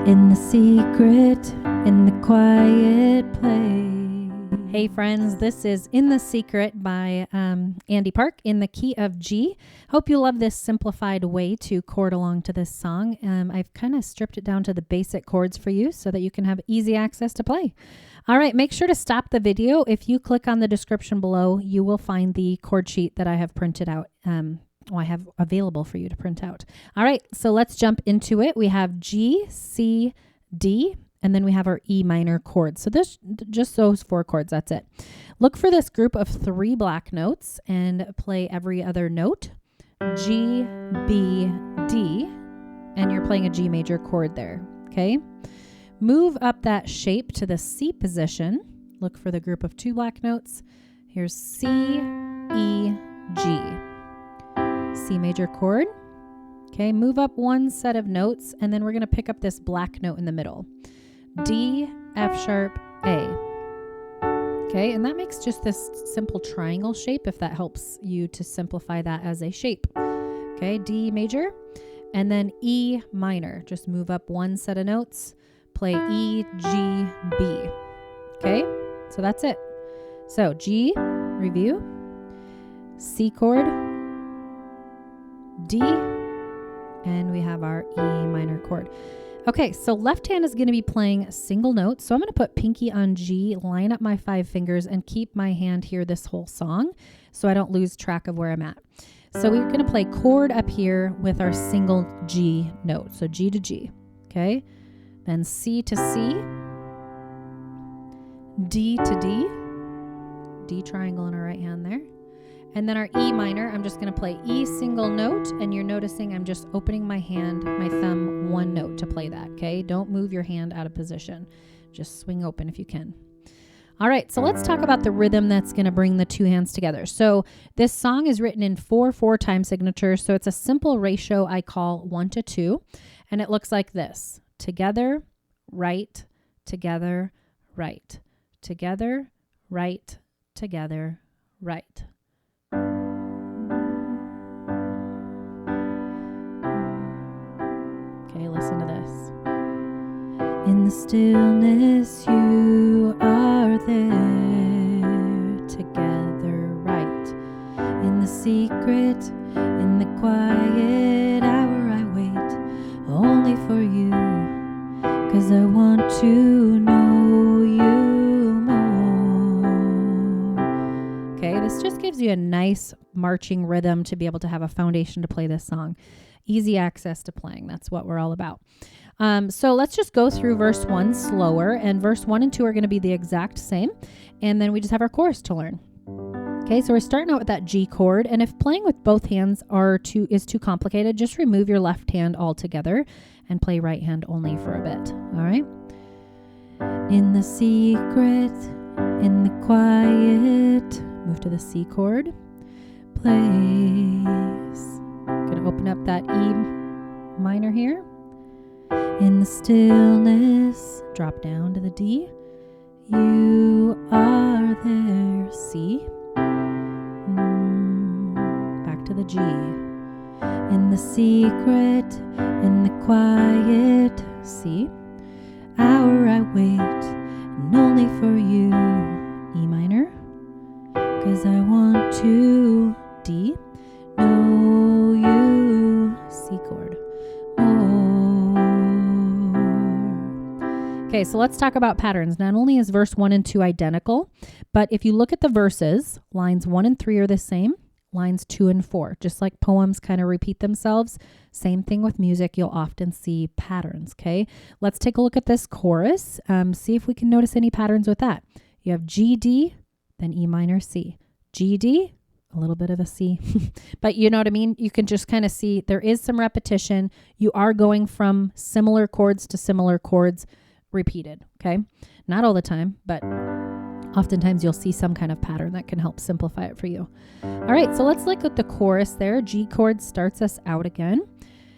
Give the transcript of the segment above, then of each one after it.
In the secret, in the quiet place. Hey friends, this is In the Secret by Andy Park in the key of G. Hope you love this simplified way to chord along to this song. I've kind of stripped it down to the basic chords for you so that you can have easy access to play. All right, make sure to stop the video. If you click on the description below, you will find the chord sheet that I have printed out. I have available for you to print out. All right, so let's jump into it. We have G, C, D, and then we have our E minor chords. So this, just those 4 chords, that's it. Look for this group of 3 black notes and play every other note. G, B, D, and you're playing a G major chord there, okay? Move up that shape to the C position. Look for the group of 2 black notes. Here's C, E, G. C major chord. Okay, move up 1 set of notes, and then we're going to pick up this black note in the middle. D, F sharp, A. Okay, and that makes just this simple triangle shape, if that helps you to simplify that as a shape. Okay, D major, and then E minor. Just move up 1 set of notes, play E, G, B. Okay, so that's it. So G, review, C chord, D, and we have our E minor chord. Okay, so left hand is going to be playing single notes. So I'm going to put pinky on G, line up my 5 fingers, and keep my hand here this whole song so I don't lose track of where I'm at. So we're going to play chord up here with our single G note. So G to G, okay? Then C to C, D to D, D triangle in our right hand there. And then our E minor, I'm just going to play E single note, and you're noticing I'm just opening my hand, my thumb, 1 note to play that, okay? Don't move your hand out of position. Just swing open if you can. All right, so let's talk about the rhythm that's going to bring the 2 hands together. So this song is written in 4/4 time signatures, so it's a simple ratio I call 1 to 2, and it looks like this. Together, right, together, right, together, right, together, right. Okay, listen to this. In the stillness, you are there, together, right. In the secret, in the quiet hour, I wait only for you, 'cause I want to know you more. Okay, this just gives you a nice marching rhythm to be able to have a foundation to play this song. Easy access to playing. That's what we're all about. So let's just go through verse 1 slower, and verse 1 and 2 are going to be the exact same. And then we just have our chorus to learn. Okay, so we're starting out with that G chord. And if playing with both hands is too complicated, just remove your left hand altogether and play right hand only for a bit. All right. In the secret, in the quiet, move to the C chord, place. Going to open up that E minor here. In the stillness, drop down to the D. You are there, C. Back to the G. In the secret, in the quiet, C. Hour I wait, and only for you, E minor. 'Cause I want to, D. Know you, C chord. Okay, so let's talk about patterns. Not only is verse 1 and 2 identical, but if you look at the verses, lines 1 and 3 are the same, lines 2 and 4. Just like poems kind of repeat themselves, same thing with music, you'll often see patterns, okay? Let's take a look at this chorus, see if we can notice any patterns with that. You have G, D, then E minor, C. G, D, a little bit of a C, but you know what I mean? You can just kind of see there is some repetition. You are going from similar chords to similar chords repeated, okay? Not all the time, but oftentimes you'll see some kind of pattern that can help simplify it for you. All right, so let's look at the chorus there. G chord starts us out again.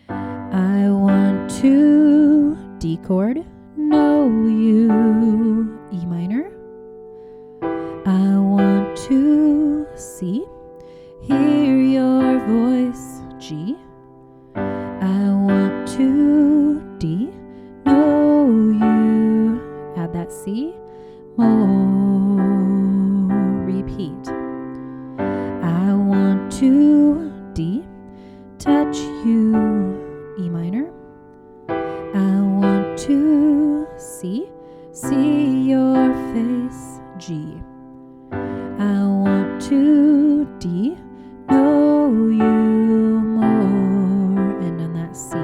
I want to, D chord, know you, E minor. I want to, C, hear your voice, G. I want to, D, know know you. Add that C. More. Repeat. I want to D. Touch you. E minor. I want to see your face. G. I want to D. Know you more. And on that C.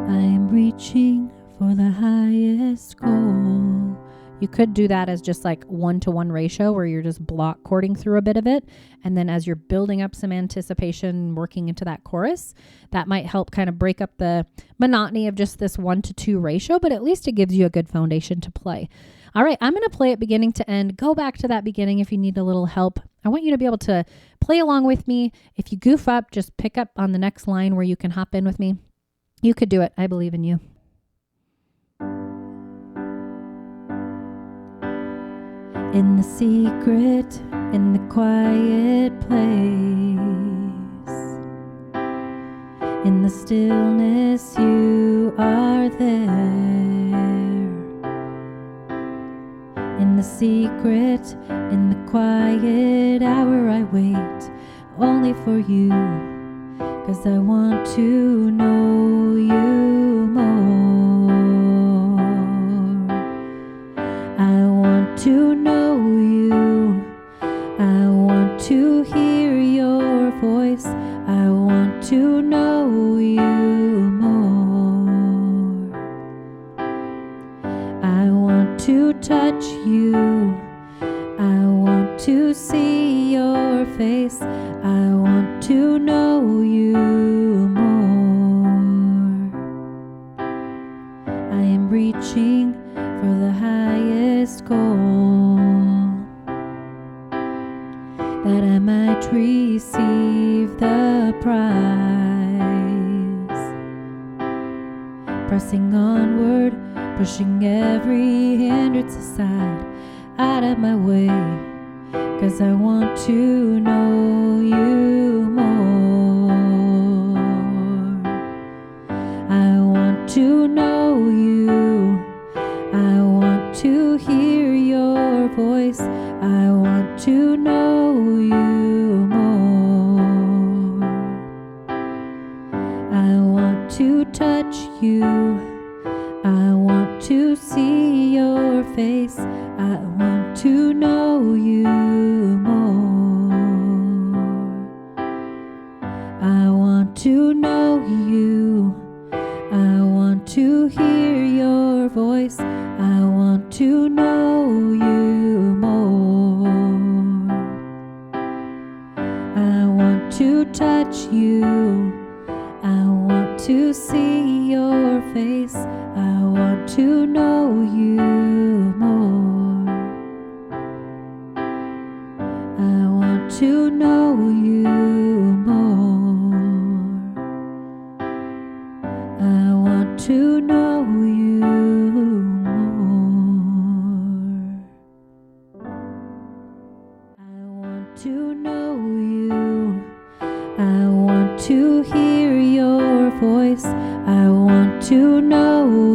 I am reaching for the highest goal. You could do that as just like 1-to-1 ratio where you're just block chording through a bit of it. And then as you're building up some anticipation, working into that chorus, that might help kind of break up the monotony of just this 1-to-2 ratio, but at least it gives you a good foundation to play. All right, I'm going to play it beginning to end. Go back to that beginning if you need a little help. I want you to be able to play along with me. If you goof up, just pick up on the next line where you can hop in with me. You could do it. I believe in you. In the secret, in the quiet place, in the stillness you are there. In the secret, in the quiet hour I wait only for you, 'cause I want to know you more. I want to know you. I want to hear your voice. I want to know you more. I want to touch you. I want to see your face. I want to know you more. I am reaching for the highest goal, that I might receive the prize. Pressing onward, pushing every hindrance aside, out of my way, 'cause I want to know you more. I want to know you. I want to hear your voice. I want to know you more. I want to touch you. I want to see your face. I want to know you more. I want to know you. I want to hear your voice. I want to know you more. I want to touch you. I want to see your face. I want to know you more. I want to know you more. I want to know you more. I want to know you. I want to hear your voice. I want to know